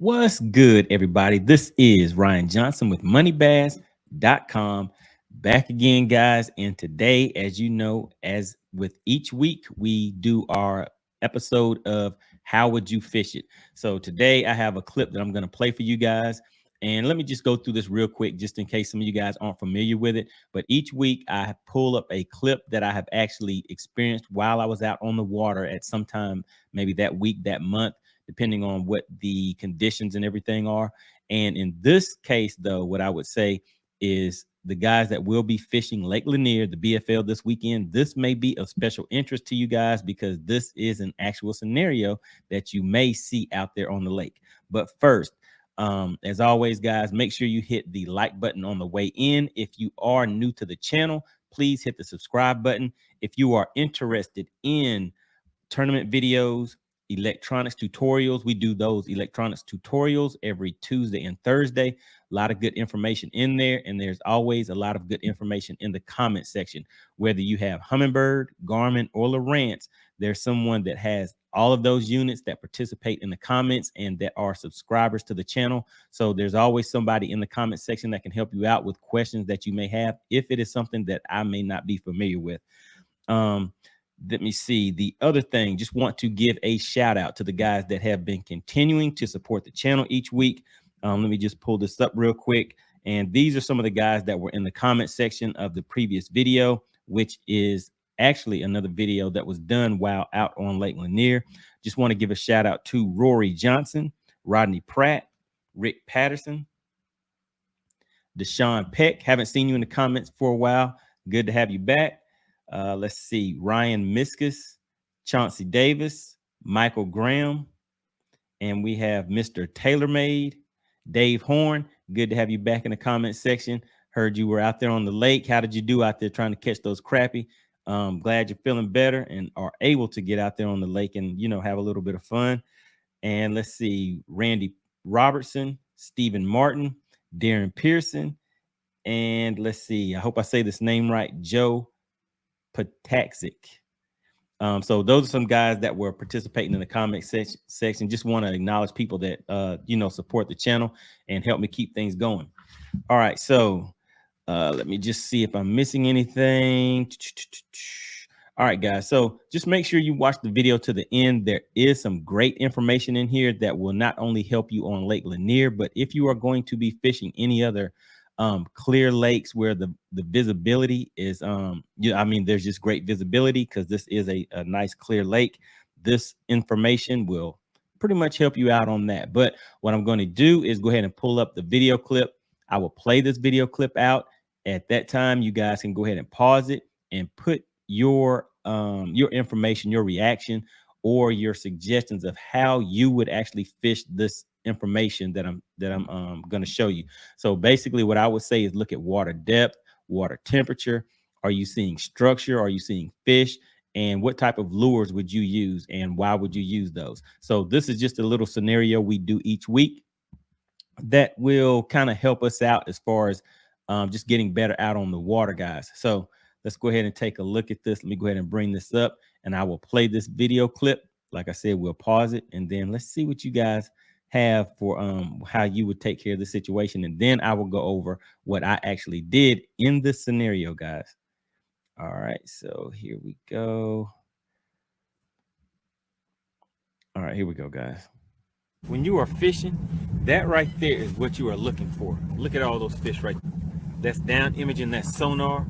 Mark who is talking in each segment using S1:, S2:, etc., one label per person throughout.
S1: What's good, everybody? This is Ryan Johnson with moneybass.com. Back again, guys. And today, as you know, as with each week, we do our episode of How Would You Fish It? So today I have a clip that I'm going to play for you guys. And let me just go through this real quick, just in case some of you guys aren't familiar with it. But each week I pull up a clip that I have actually experienced while I was out on the water at some time, maybe that week, that month, depending on what the conditions and everything are. And in this case, though, what I would say is the guys that will be fishing Lake Lanier, the BFL this weekend, this may be of special interest to you guys because this is an actual scenario that you may see out there on the lake. But first, as always, guys, make sure you hit the like button on the way in. If you are new to the channel, please hit the subscribe button. If you are interested in tournament videos, electronics tutorials, we do those electronics tutorials every Tuesday and Thursday. A lot of good information in there, and there's always a lot of good information in the comment section. Whether you have Humminbird, Garmin, or Lowrance, there's someone that has all of those units that participate in the comments and that are subscribers to the channel. So there's always somebody in the comment section that can help you out with questions that you may have if it is something that I may not be familiar with. Let me see. The other thing, just want to give a shout out to the guys that have been continuing to support the channel each week. Let me just pull this up real quick. And these are some of the guys that were in the comment section of the previous video, which is actually another video that was done while out on Lake Lanier. Just want to give a shout out to Rory Johnson, Rodney Pratt, Rick Patterson, Deshaun Peck. Haven't seen you in the comments for a while. Good to have you back. Let's see, Ryan Miskus, Chauncey Davis, Michael Graham, and we have Mr. TaylorMade, Dave Horn. Good to have you back in the comment section. Heard you were out there on the lake. How did you do out there trying to catch those crappie? Glad you're feeling better and are able to get out there on the lake and, have a little bit of fun. And let's see, Randy Robertson, Stephen Martin, Darren Pearson, and let's see, I hope I say this name right, Joe Pataxic. So those are some guys that were participating in the comment section. Just want to acknowledge people that support the channel and help me keep things going. All right, so let me just see if I'm missing anything. All right, guys. So just make sure you watch the video to the end. There is some great information in here that will not only help you on Lake Lanier, but if you are going to be fishing any other clear lakes where the visibility is there's just great visibility because this is a nice clear lake. This information will pretty much help you out on that. But what I'm going to do is go ahead and pull up the video clip. I will play this video clip out. At that time, you guys can go ahead and pause it and put your information, your reaction, or your suggestions of how you would actually fish this information that I'm going to show you. So basically what I would say is look at water depth, water temperature. Are you seeing structure? Are you seeing fish? And what type of lures would you use and why would you use those? So this is just a little scenario we do each week that will kind of help us out as far as just getting better out on the water, guys. So let's go ahead and take a look at this. Let me go ahead and bring this up and I will play this video clip. Like I said, we'll pause it and then let's see what you guys have for how you would take care of the situation. And then I will go over what I actually did in this scenario, guys. All right, so here we go. All right, here we go, guys. When you are fishing, that right there is what you are looking for. Look at all those fish right there. That's down imaging that sonar.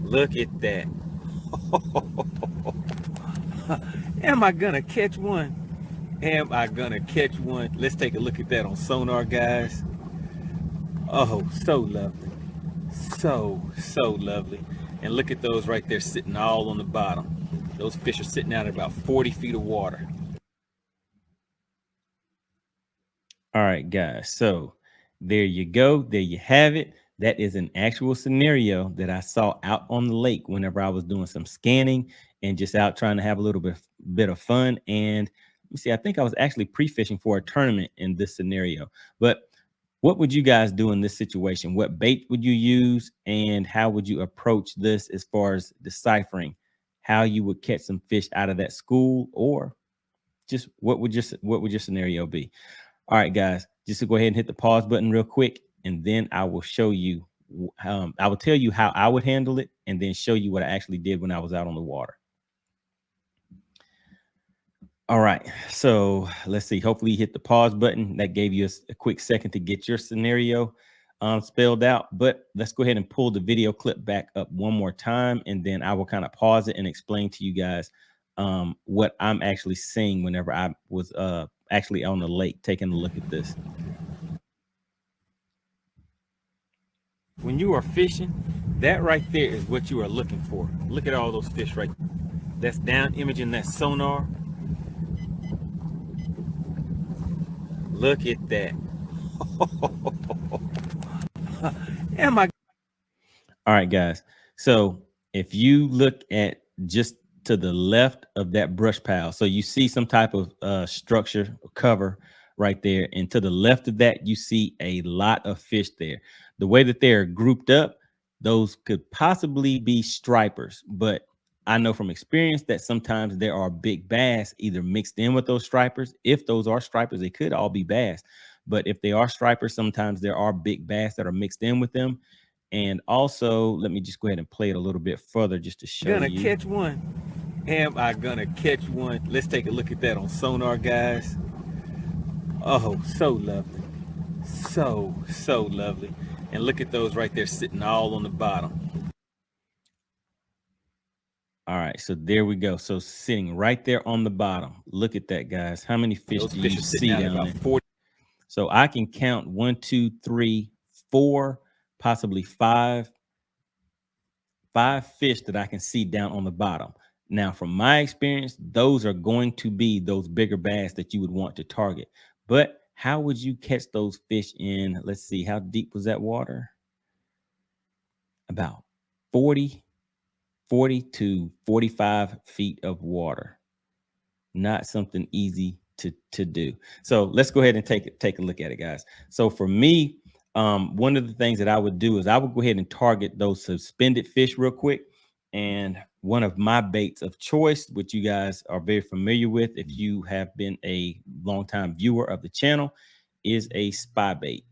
S1: Look at that. Am I gonna catch one? Am I gonna catch one? Let's take a look at that on sonar, guys. Oh, so lovely. So lovely. And look at those right there sitting all on the bottom. Those fish are sitting out at about 40 feet of water. All right, guys. So there you go. There you have it. That is an actual scenario that I saw out on the lake whenever I was doing some scanning and just out trying to have a little bit of fun. And let me see, I think I was actually pre-fishing for a tournament in this scenario. But what would you guys do in this situation? What bait would you use and how would you approach this as far as deciphering how you would catch some fish out of that school or just what would your scenario be? All right, guys, just to go ahead and hit the pause button real quick, and then I will show you. I will tell you how I would handle it, and then show you what I actually did when I was out on the water. All right, so let's see. Hopefully, you hit the pause button. That gave you a quick second to get your scenario spelled out. But let's go ahead and pull the video clip back up one more time, and then I will kind of pause it and explain to you guys what I'm actually seeing whenever I was actually on the lake taking a look at this. When you are fishing, that right there is what you are looking for. Look at all those fish right there. That's down imaging that sonar. Look at that. Am I? All right, guys. So if you look at just to the left of that brush pile, so you see some type of structure or cover right there, and to the left of that, you see a lot of fish there. The way that they're grouped up, those could possibly be stripers, but I know from experience that sometimes there are big bass either mixed in with those stripers. If those are stripers, they could all be bass. But if they are stripers, sometimes there are big bass that are mixed in with them. And also, let me just go ahead and play it a little bit further just to show you. Gonna catch one. Am I gonna catch one? Let's take a look at that on sonar, guys. Oh, so lovely. So lovely. And look at those right there sitting all on the bottom. All right, so there we go. So sitting right there on the bottom. Look at that, guys. How many fish do you see down there? 40. So I can count 1, 2, 3, 4, possibly five fish that I can see down on the bottom. Now, from my experience, those are going to be those bigger bass that you would want to target. But how would you catch those fish in? Let's see, how deep was that water? About 40 to 45 feet of water. Not something easy to do. So let's go ahead and take a look at it, guys. So for me, one of the things that I would do is I would go ahead and target those suspended fish real quick. And one of my baits of choice, which you guys are very familiar with if you have been a longtime viewer of the channel, is a spy bait.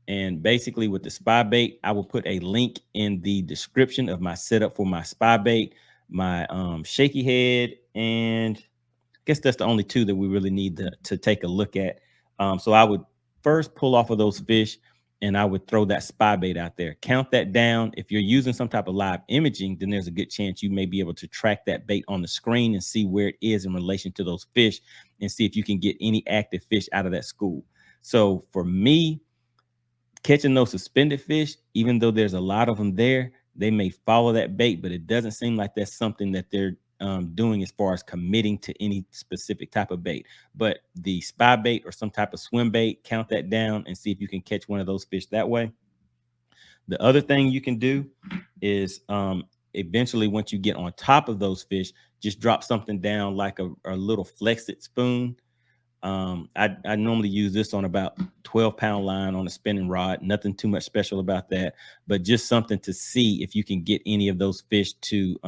S1: And basically with the spy bait, I will put a link in the description of my setup for my spy bait, my shaky head, and I guess that's the only two that we really need to take a look at. So I would first pull off of those fish and I would throw that spy bait out there. Count that down. If you're using some type of live imaging, then there's a good chance you may be able to track that bait on the screen and see where it is in relation to those fish and see if you can get any active fish out of that school. So for me, catching those suspended fish, even though there's a lot of them there, they may follow that bait, but it doesn't seem like that's something that they're doing as far as committing to any specific type of bait. But the spy bait or some type of swim bait, count that down and see if you can catch one of those fish that way. The other thing you can do is eventually, once you get on top of those fish, just drop something down like a little flex-it spoon. I normally use this on about 12-pound line on a spinning rod. Nothing too much special about that, but just something to see if you can get any of those fish to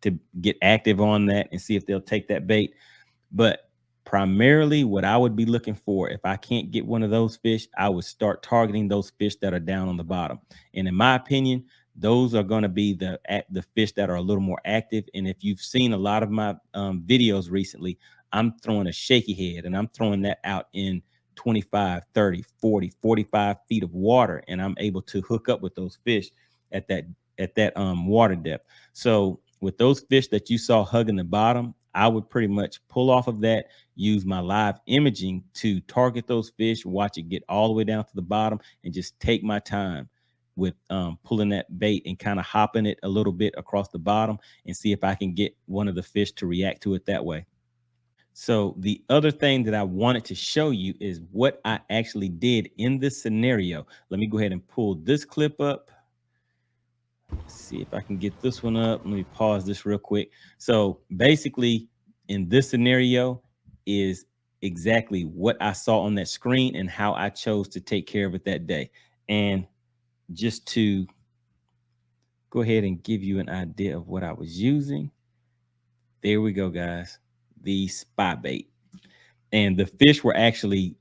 S1: to get active on that and see if they'll take that bait. But primarily, what I would be looking for, if I can't get one of those fish, I would start targeting those fish that are down on the bottom. And in my opinion, those are going to be the fish that are a little more active. And if you've seen a lot of my videos recently, I'm throwing a shaky head and I'm throwing that out in 25, 30, 40, 45 feet of water. And I'm able to hook up with those fish at that water depth. So with those fish that you saw hugging the bottom, I would pretty much pull off of that, use my live imaging to target those fish, watch it get all the way down to the bottom, and just take my time with pulling that bait and kind of hopping it a little bit across the bottom and see if I can get one of the fish to react to it that way. So the other thing that I wanted to show you is what I actually did in this scenario. Let me go ahead and pull this clip up. Let's see if I can get this one up. Let me pause this real quick. So basically, in this scenario, is exactly what I saw on that screen and how I chose to take care of it that day. And just to go ahead and give you an idea of what I was using. There we go, guys. the spy bait. And the fish were actually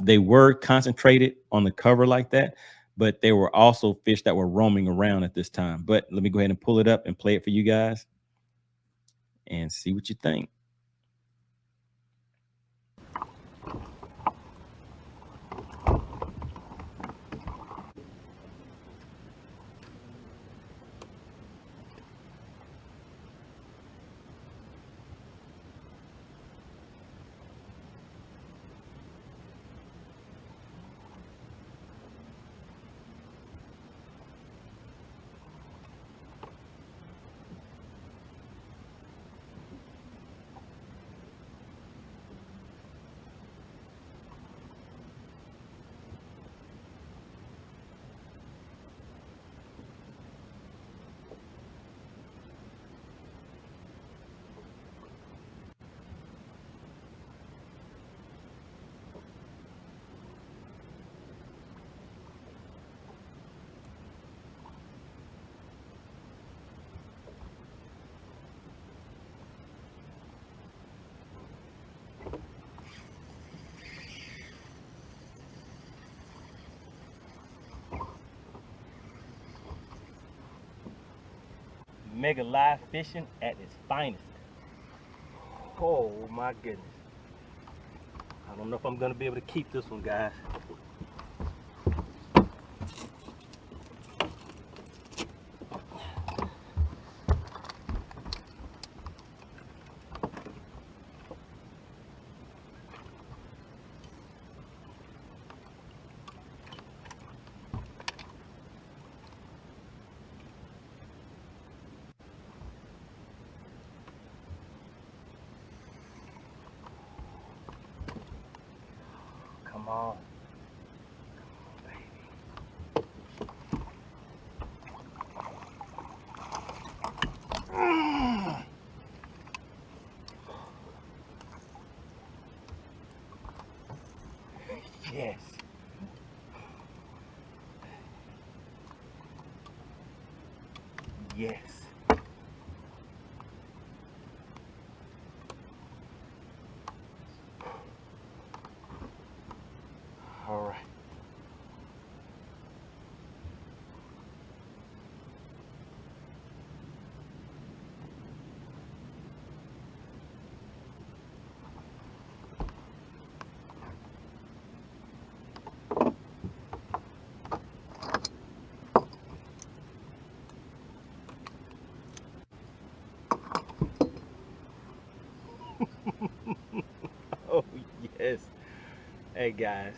S1: they were concentrated on the cover like that, but there were also fish that were roaming around at this time. But let me go ahead and pull it up and play it for you guys and see what you think. Mega live fishing at its finest. Oh my goodness. I don't know if I'm gonna be able to keep this one, guys. Come on. Yes. Yes. All right. Oh, yes. Hey, guys.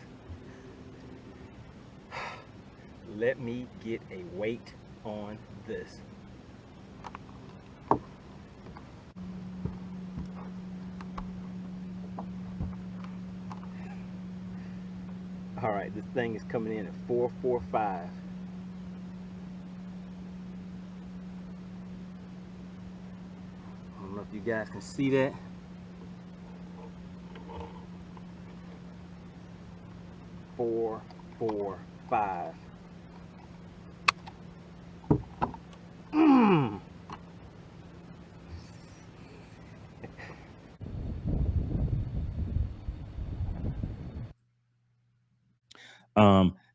S1: Let me get a weight on this. All right, this thing is coming in at 445. I don't know if you guys can see that. 445.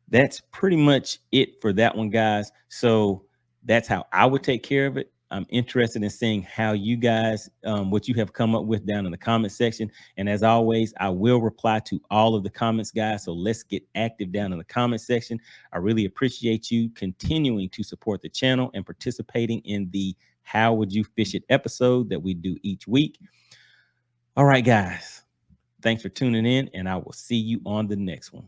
S1: That's pretty much it for that one, guys. So that's how I would take care of it. I'm interested in seeing how you guys, what you have come up with down in the comment section. And as always, I will reply to all of the comments, guys. So let's get active down in the comment section. I really appreciate you continuing to support the channel and participating in the How Would You Fish It episode that we do each week. All right, guys. Thanks for tuning in, and I will see you on the next one.